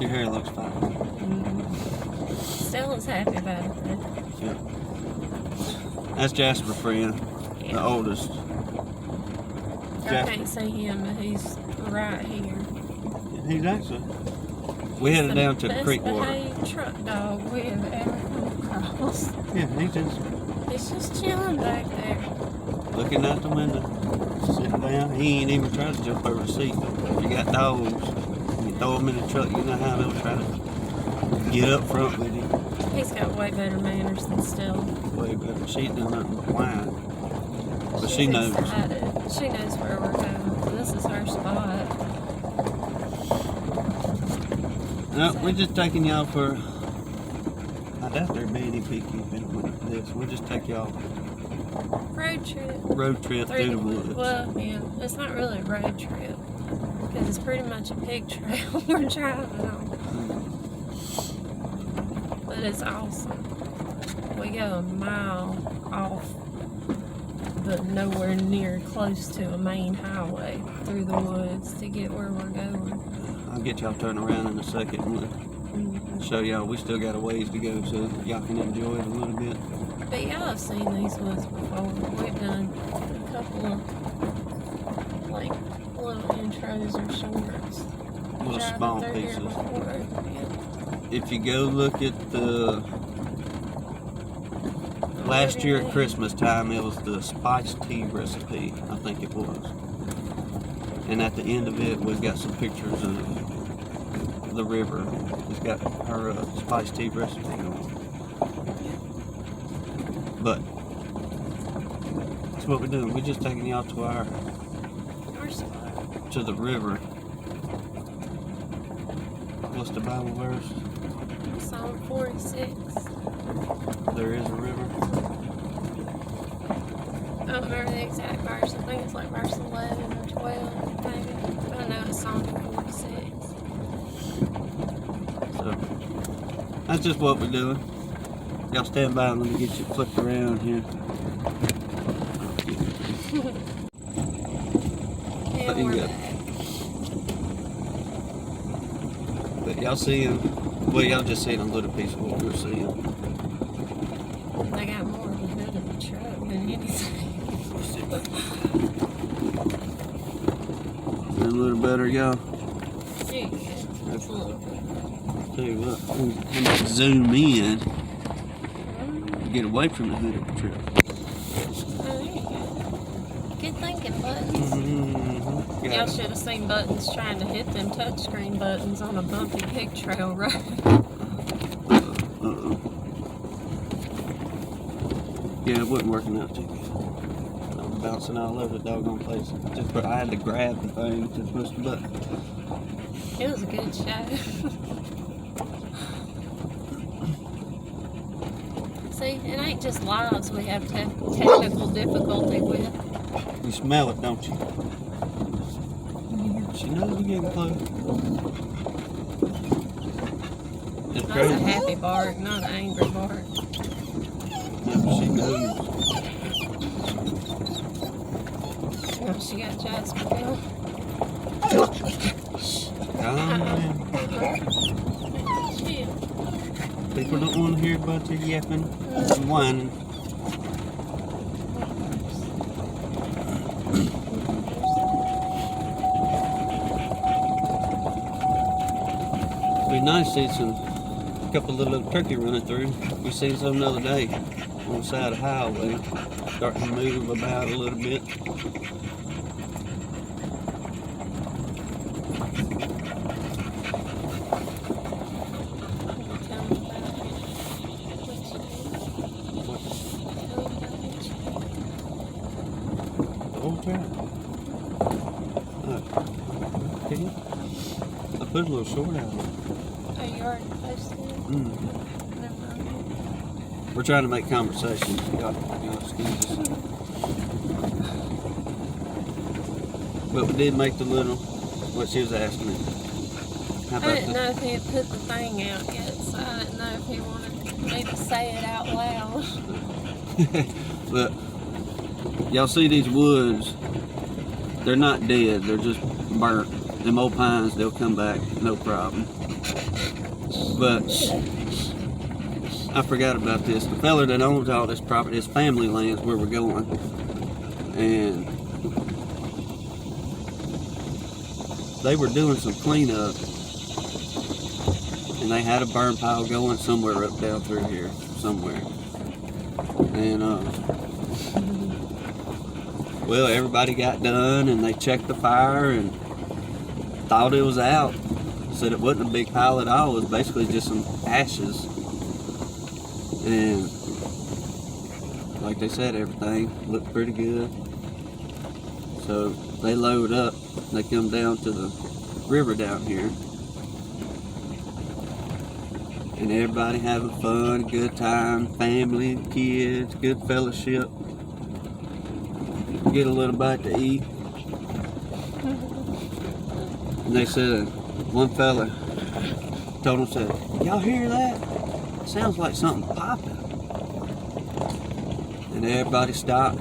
Your hair looks fine. Still is happy about it. Yeah. That's Jasper, friend, the oldest. I can't see him, but he's right here. He's actually. We headed down to the creek water. Best truck dog we have ever come across. Yeah, He's just chilling back there. looking out the window, sitting down. He ain't even trying to jump over the seat. If you got dogs, you throw them in the truck, you know how they'll try to get up front with you. He's got way better manners than Stella. Way better. She ain't done nothing but whine. But she knows. Excited. She knows where we're going. This is her spot. No, we're just taking y'all for. I doubt there'd be any picky with this. We'll just take y'all road trip through the woods. Well, yeah, it's not really a road trip because it's pretty much a pig trail we're driving on. But it's awesome. We go a mile off, but nowhere near close to a main highway through the woods to get where we're going. I'll get y'all turned around in a second and show y'all we still got a ways to go so y'all can enjoy it a little bit. But y'all have seen these woods before. We've done a couple of like little intros or shorts. Little small pieces. Yeah. If you go look at the last year at Christmas time, it was the spiced tea recipe, I think it was. And at the end of it, we've got some pictures of the river. It's got her spiced tea recipe on it. But that's what we're doing. We're just taking y'all to our to the river. What's the Bible verse? Psalm 46. There is a river. I don't remember the exact verse. I think it's like verse 11 or 12, maybe. But I know it's Psalm 46. So that's just what we're doing. Y'all stand by and let me get you flipped around here. Yeah, we're back. But y'all seeing, well, y'all just seeing a little piece of what we're seeing. They got more of the hood of the truck than anything. A little better, y'all. Yeah, that's a little bit. Tell you what, I'm gonna zoom in. Get away from the hood of the truck. Oh, there you go. Good thinking, Buttons. Y'all should have seen Buttons trying to hit them touchscreen buttons on a bumpy pig trail road. Yeah, it wasn't working out too good. I was bouncing all over the doggone place. I had to grab the thing to push the button. It was a good show. See, it ain't just lives we have technical difficulty with. You smell it, don't you? She knows we're getting close. It's That's crazy. a happy bark, not an angry bark. No, she knows. Oh, she got Jasper killed. Chill. People don't want to hear about you yapping and whining. It'd be nice to see a couple of little turkey running through. We seen some the other day on the side of the highway, starting to move about a little bit. The old town. Can you? I put a little short out of it. Oh, you already posted it? Never mind. We're trying to make conversation. Y'all excuse us. But we did make the little, what she was asking me. How I about didn't know if he had put the thing out yet, so I didn't know if he wanted me to say it out loud. Look, y'all see these woods, they're not dead, they're just burnt. them old pines, they'll come back, no problem. But I forgot about this. The fella that owns all this property, his family land's where we're going. And they were doing some cleanup. And they had a burn pile going somewhere up down through here, somewhere. And, well, everybody got done and they checked the fire and thought it was out. Said it wasn't a big pile at all. It was basically just some ashes. And like they said, everything looked pretty good. So they load up. They come down to the river down here. And everybody having fun, good time, family, kids, good fellowship. Get a little bite to eat. And they said, one fella told them, said, y'all hear that? Sounds like something popping. And everybody stopped.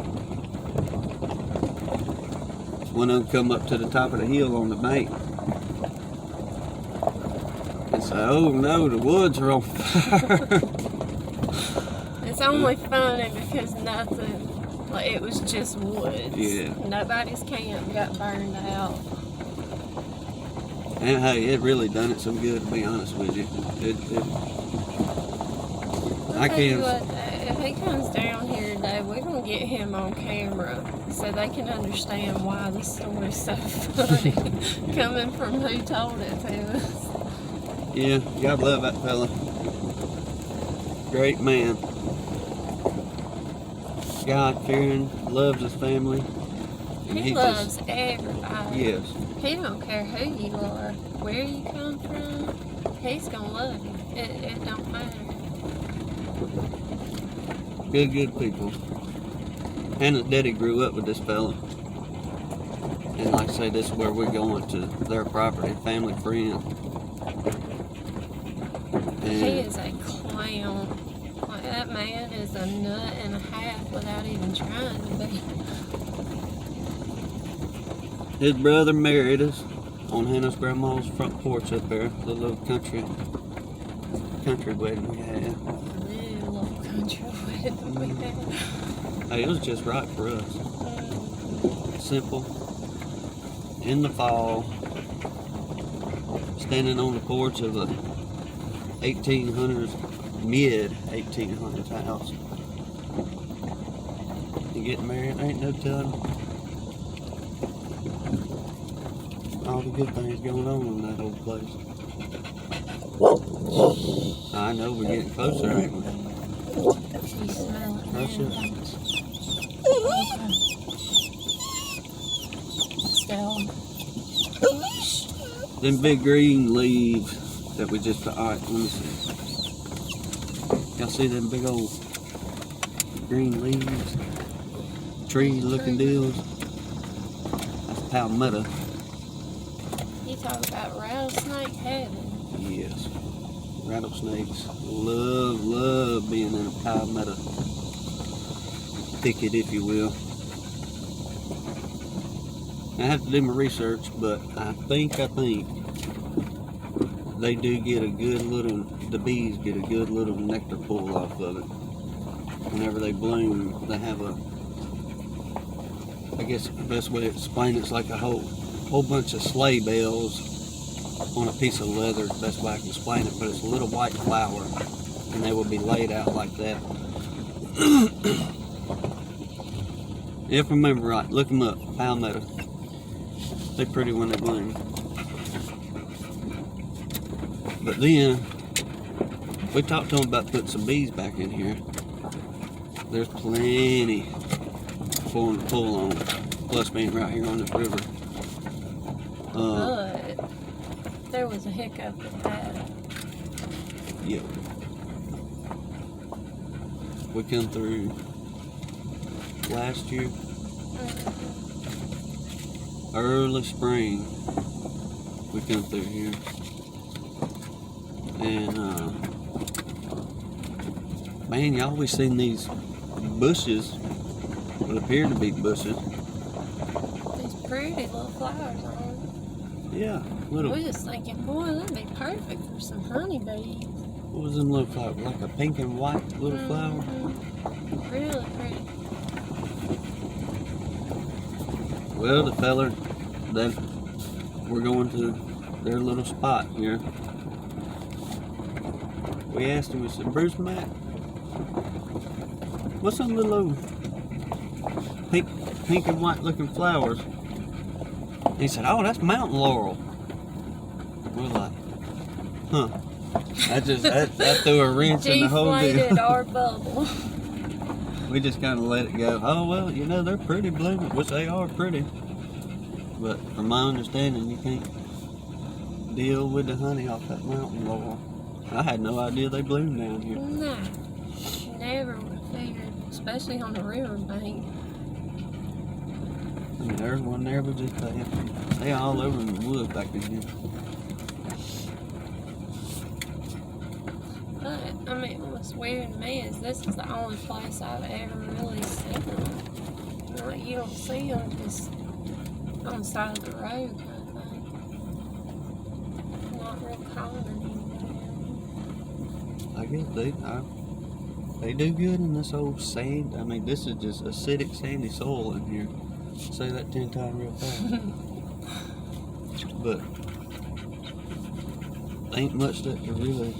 One of them come up to the top of the hill on the bank. And said, oh no, the woods are on fire. It's only funny because nothing, like it was just woods. Yeah. Nobody's camp got burned out. And hey, it really done it some good, to be honest with you. I Tell you can't. what, if he comes down here today, we're gonna get him on camera so they can understand why the story's so funny coming from who told it to us. Yeah, God love that fella. Great man. God-fearing, loves his family. And He loves everybody. Yes. He don't care who you are, where you come from. He's gonna love you. It don't matter. Good people. Hannah's daddy grew up with this fella. And like I say, this is where we're going, to their property, family friend. He is a clown. Like, that man is a nut and a half without even trying to be. His brother married us on Hannah's grandma's front porch up there, the little country wedding we had. Little country wedding we had. Hey, it was just right for us. Simple. In the fall, standing on the porch of a 1800s, mid 1800s house. And getting married, ain't no telling all the good things going on in that old place. I know we're getting closer, ain't we? You smell it now, That's it. don't you? Still. Them big green leaves that we just put. Alright, let me see. Y'all see them big old green leaves? Tree looking deals? That's palmetto. You talk about rattlesnake heaven. Yes. Rattlesnakes love being in a palmetto thicket, if you will. I have to do my research, but I think they do get a good little, the bees get a good little nectar pull off of it. Whenever they bloom, they have a, I guess the best way to explain it's like a whole bunch of sleigh bells on a piece of leather, best way I can explain it, but it's a little white flower, and they will be laid out like that. If I remember right, look them up, palmetto. They're pretty when they bloom. But then, we talked to them about putting some bees back in here. There's plenty for them to pull on, plus being right here on this river. But there was a hiccup with that. Yeah. We come through last year, early spring, we come through here. And, man, you always seen these bushes, what appear to be bushes. These pretty little flowers on Yeah, little. We're just thinking, boy, that'd be perfect for some honeybees. What was them little flowers? Like a pink and white little flower? Really pretty. Well, the feller that we're going to their little spot here, we asked him, we said, Bruce Matt, what's some little old pink and white looking flowers? He said, oh, that's mountain laurel. We're like, huh. That threw a wrench in the whole deal. Deflated our bubble. We just kind of let it go. Oh, well, you know, they're pretty blooming, which they are pretty. But from my understanding, you can't deal with the honey off that mountain laurel. I had no idea they bloomed down here. No. Never would have figured, especially on the river bank. I mean, there's one there, but just they all over in the woods back in here. But, I mean, what's weird to me is this is the only place I've ever really seen them. Like, you don't see them just on the side of the road kind of thing. Not real common anymore. I guess they do good in this old sand. I mean, this is just acidic, sandy soil in here. Say that 10 times real fast. But ain't much that could really,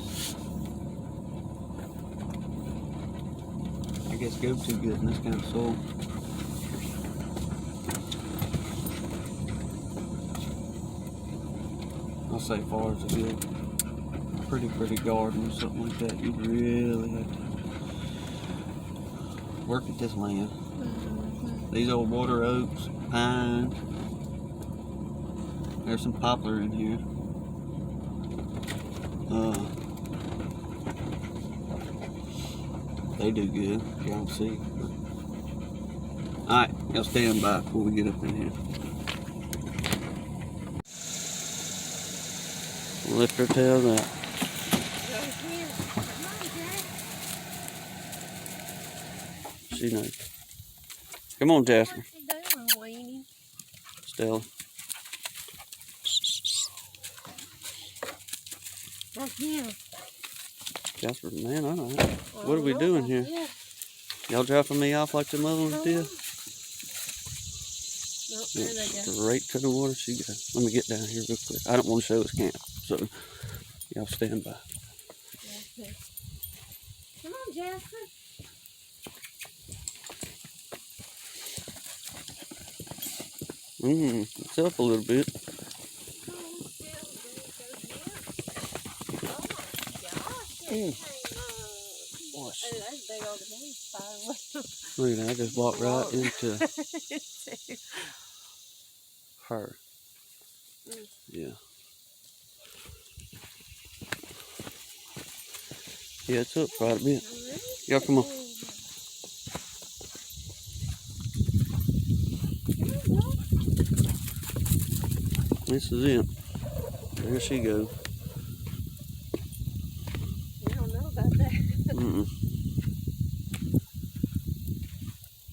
I guess, go too good in this kind of soil. I'll say far as a good, pretty garden or something like that, you'd really have to work at this land. These old water oaks, pines, there's some poplar in here. They do good, you don't see. Alright, y'all stand by before we get up in here. Lift her tail up. She knows. Come on, Jasper. What's he doing, Weenie? Stella. Right here. Jasper, man, I don't know. What are we doing here? Y'all dropping me off like the other ones did? Nope, there they go. Straight to the water she goes. Let me get down here real quick. I don't want to show us camp, so y'all stand by. Yeah, come on, Jasper. It's up a little bit. Oh that's big old spider. Look at that, I just walked right into her. Yeah. Yeah, it's up quite a bit. Y'all come on. This is it. There she goes. I don't know about that.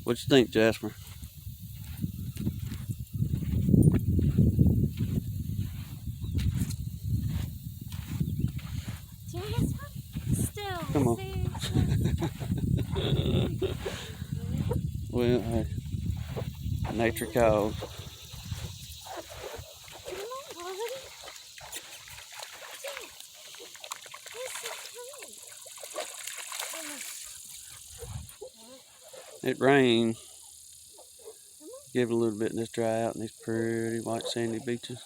What you think, Jasper? Jasper, still. Come on. Well, hey, nature calls. It rained. Give it a little bit and just dry out in these pretty white sandy beaches.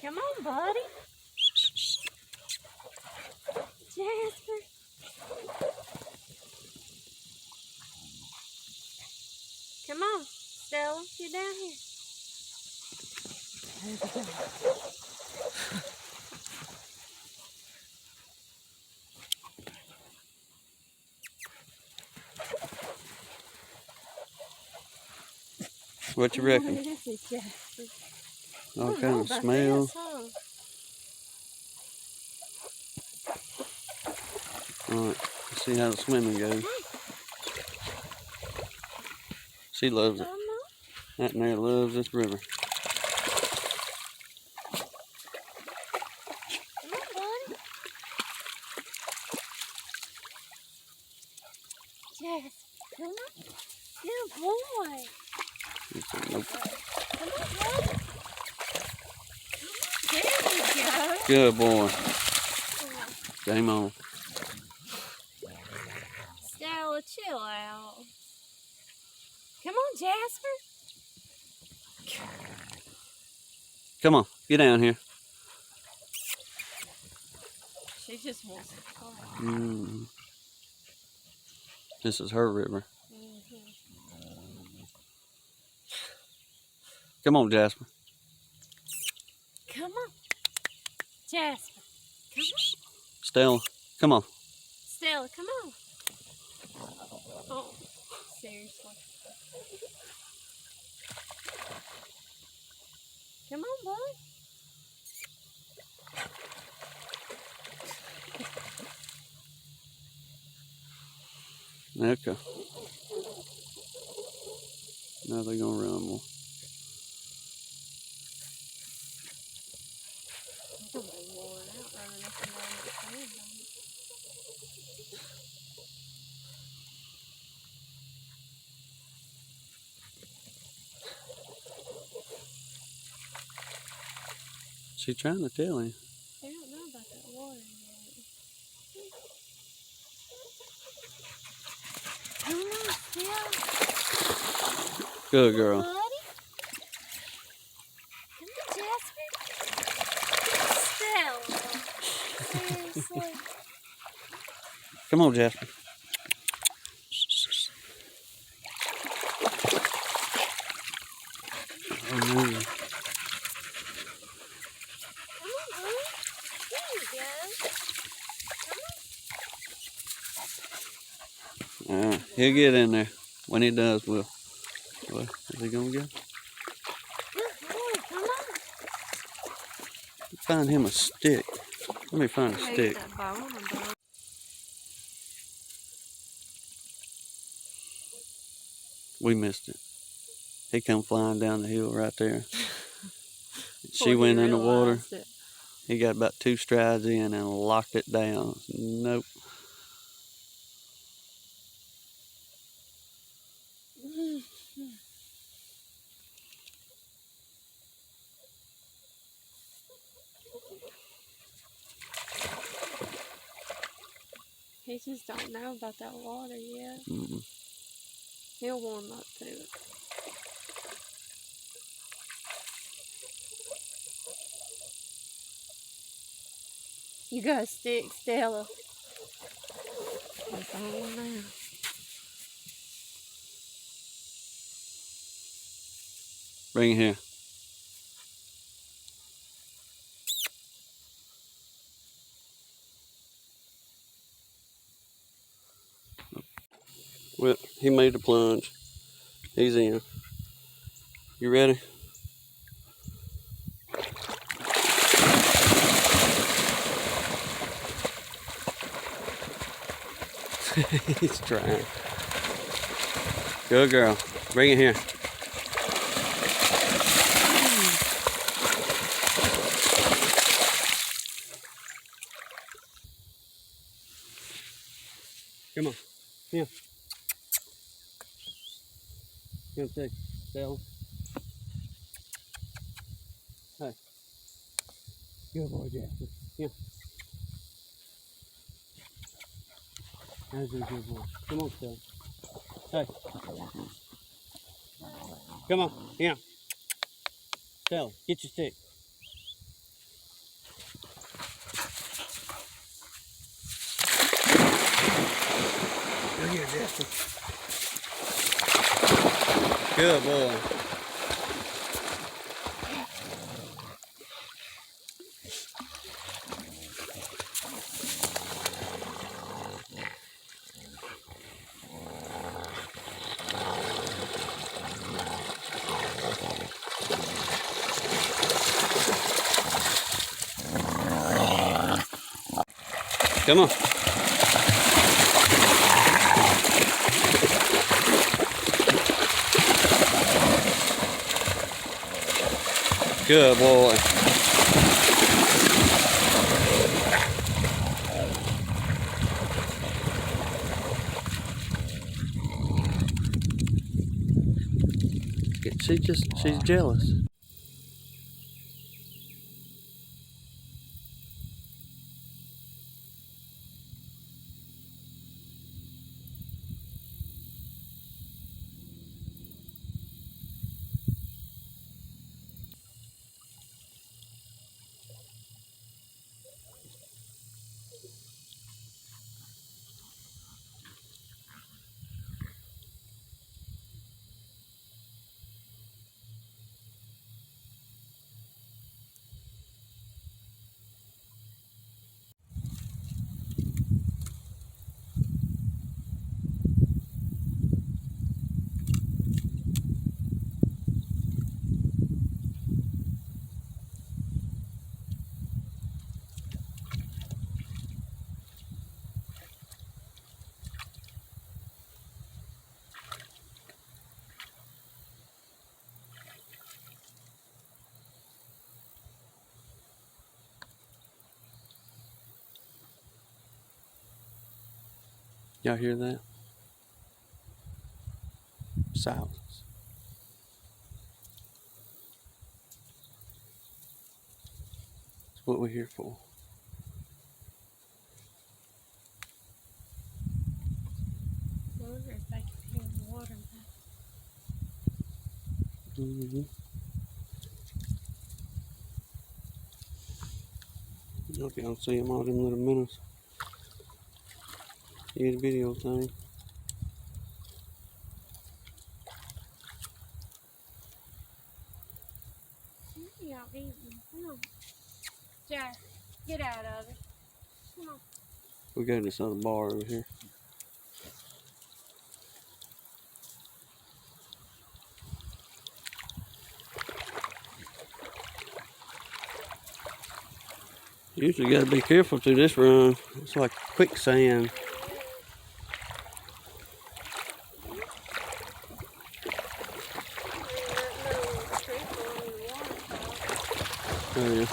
Come on, buddy. Jasper. Come on, Stella. Get down here. What you reckon? This is Jasper. All kind of smells. Alright, let's see how the swimming goes. She loves it. That man loves this river. Come on, buddy. Yes. Come on. Good boy. He said, nope. Come on, buddy. There we go. Good boy. Game on. Stella, chill out. Come on, Jasper. Come on, get down here. She just wants to talk. This is her river. Come on, Jasper. Come on. Jasper. Come on. Stella, come on. Stella, come on. Oh, seriously. Come on, bud. Okay. Now they're gonna run more. They're gonna be worn out running up and down that sand, don't it? She's trying to tell him. They don't know about that water yet. Come on, Stella. Good girl. Buddy. Come on, Jasper. Stella. Seriously. Come on, Jasper. Oh, no. Come on, buddy. There you go. Come on. He'll get in there. When he does, we'll. What? Is he gonna get? Good boy. Come on. Find him a stick. Let me find a stick. That bone, bud. We missed it. He come flying down the hill right there. She went in the water. He got about 2 strides in and locked it down. Nope. He just don't know about that water yet. Mm-mm. He'll warm up to it. You got a stick, Stella. That's all now. Bring it here. Well, he made the plunge. He's in. You ready? He's trying. Good girl. Bring it here. Come on. Here. Come take Stella. Hey. Good boy, Jasper. Here. That's a good boy. Come on, Stella. Hey. Come on. Here. Stella, get your stick. Go here, Jasper. Good boy. Come on. Good boy. She's jealous. Y'all hear that? Silence. That's what we're here for. I wonder if they can hear the water. Mm-hmm. Okay, I'll see them all in little minutes. Yeah, the video thing. Y'all eating. Come on. Jasper, get out of it. Come on. We got this other bar over here. Usually gotta be careful through this run. It's like quicksand. Oh yeah.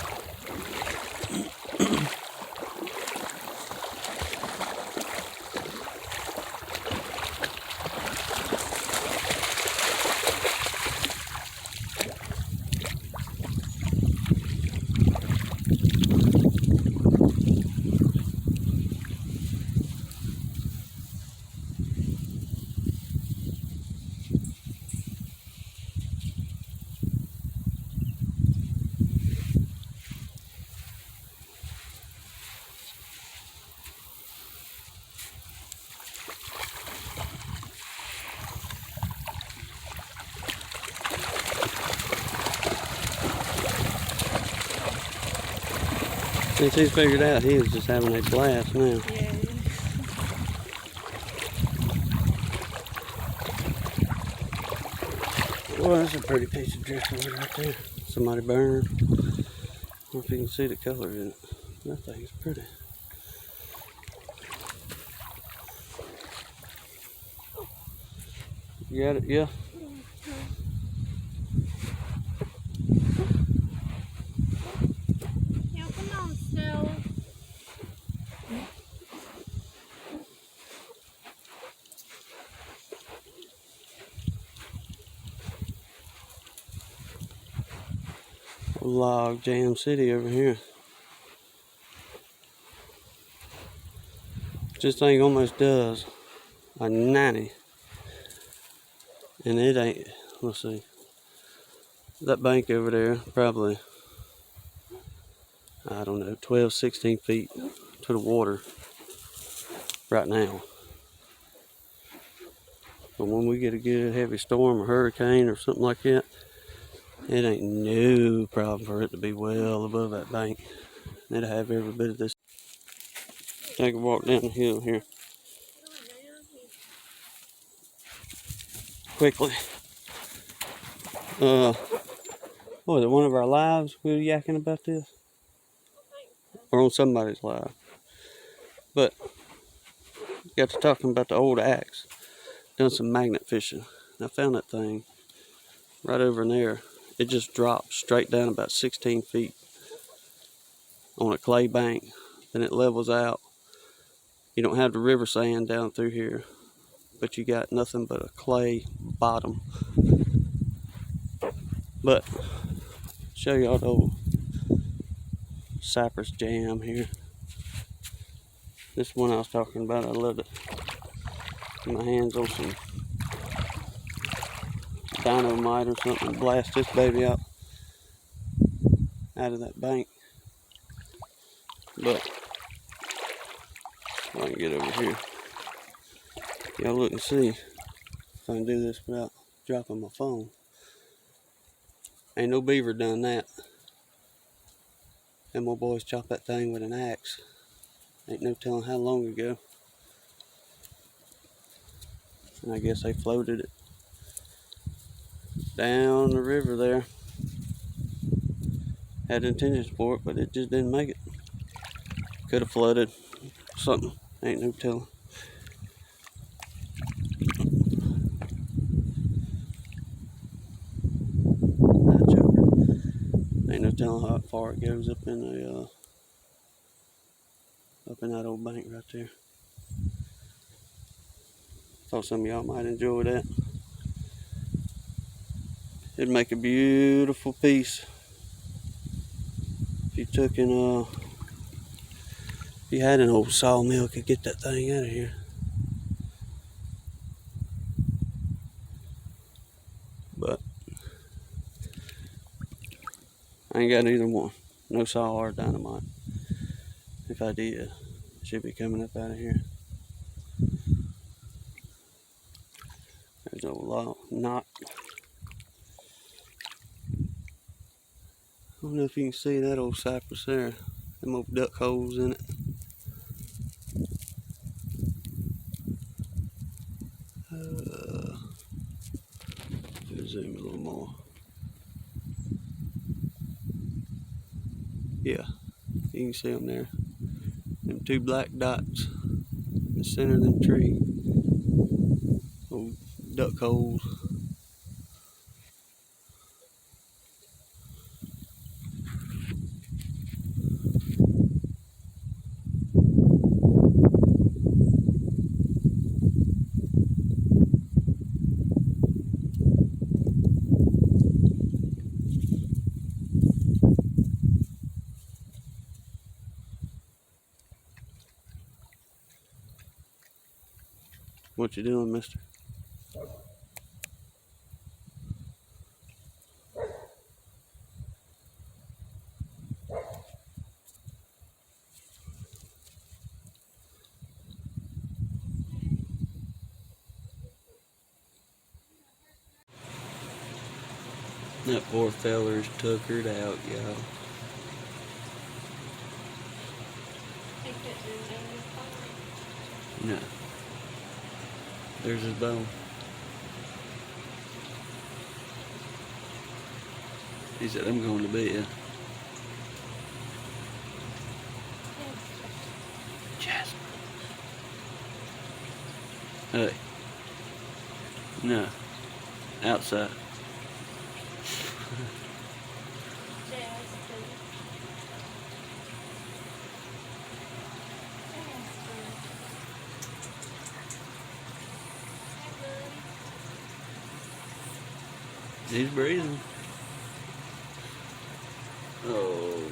Since he's figured out, he is just having a blast now. Yeah. Well, that's a pretty piece of driftwood right there. Somebody burned. I don't know if you can see the color in it. That thing's pretty. You got it? Yeah. Yeah, come on, Stella. Log Jam City over here. This thing almost does a 90. And it ain't, let's see. That bank over there, probably, I don't know, 12, 16 feet to the water right now. But when we get a good heavy storm or hurricane or something like that, it ain't no problem for it to be well above that bank. It'll have every bit of this. Take a walk down the hill here quickly. What was it, one of our lives we were yakking about this? Or on somebody's live. But got to talking about the old axe. Done some magnet fishing. I found that thing right over in there. it just drops straight down about 16 feet on a clay bank. Then it levels out. You don't have the river sand down through here, but you got nothing but a clay bottom. But show y'all the old Cypress jam here. This one I was talking about, I love it. Get my hands on some dynamite or something, blast this baby out of that bank. But if I can get over here, y'all look and see if I can do this without dropping my phone. Ain't no beaver done that. Them old boys chopped that thing with an axe. Ain't no telling how long ago. And I guess they floated it down the river there. Had intentions for it, but it just didn't make it. Could have flooded something. Ain't no telling. That joker. Ain't no telling how far it goes up in the up in that old bank right there. Thought some of y'all might enjoy that. It'd make a beautiful piece if you took and if you had an old sawmill, could get that thing out of here. But I ain't got either one. No saw or dynamite. If I did, it should be coming up out of here. There's a old knot. I don't know if you can see that old cypress there. Them old duck holes in it. Zoom a little more. Yeah, you can see them there. Them two black dots in the center of them tree. Old duck holes. What you doing, mister? That poor feller's tuckered out, y'all. No. There's his bone. He said, I'm going to bed. Jasper. Hey. No. Outside. He's breathing. Oh.